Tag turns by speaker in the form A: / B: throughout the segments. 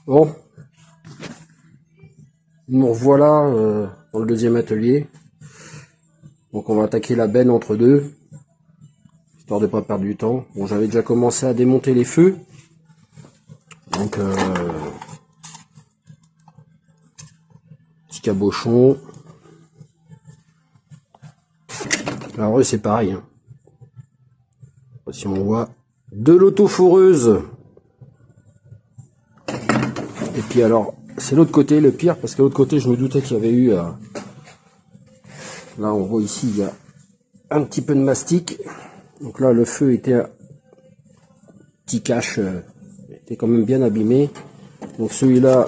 A: Bon, nous revoilà dans le deuxième atelier. Donc on va attaquer la benne entre deux, histoire de pas perdre du temps. Bon, j'avais déjà commencé à démonter les feux. Donc petit cabochon. Alors eux c'est pareil. Hein. Si on voit de l'auto-foreuse. Et puis alors, c'est l'autre côté le pire, parce que l'autre côté je me doutais qu'il y avait eu... là on voit ici, il y a un petit peu de mastic. Donc là le feu était petit cache, était quand même bien abîmé. Donc celui-là,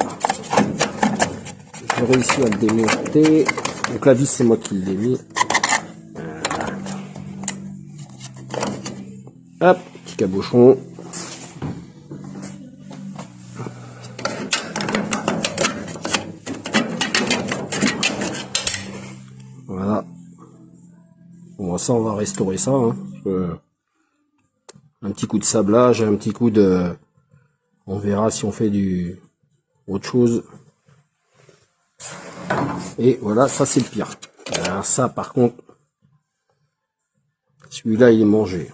A: j'ai réussi à le démonter. Donc la vis c'est moi qui l'ai mis. Hop, petit cabochon. Voilà. Bon, ça, on va restaurer ça. Hein. Un petit coup de sablage, un petit coup de... On verra si on fait autre chose. Et voilà, ça c'est le pire. Alors ça, par contre, celui-là, il est mangé.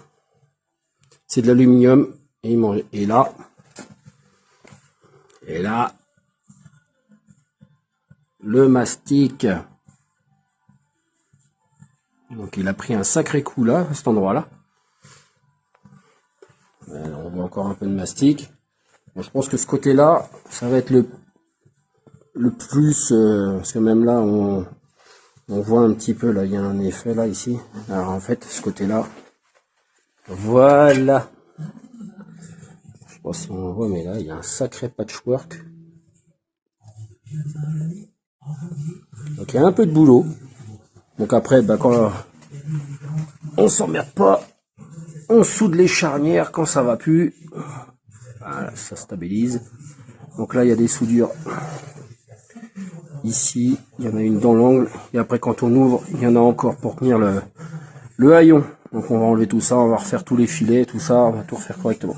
A: C'est de l'aluminium et il mange. Et là, le mastic. Donc il a pris un sacré coup là, à cet endroit-là. On voit encore un peu de mastic. Bon, je pense que ce côté-là, ça va être le plus, parce que même là, on voit un petit peu, là, il y a un effet là, ici. Alors en fait, ce côté-là, voilà. Je sais pas si on voit, mais là, il y a un sacré patchwork. Donc il y a un peu de boulot. Donc après, bah, quand on s'emmerde pas, on soude les charnières quand ça va plus. Voilà, ça stabilise. Donc là, il y a des soudures. Ici, il y en a une dans l'angle. Et après, quand on ouvre, il y en a encore pour tenir le haillon. Donc on va enlever tout ça, on va refaire tous les filets, tout ça, on va tout refaire correctement.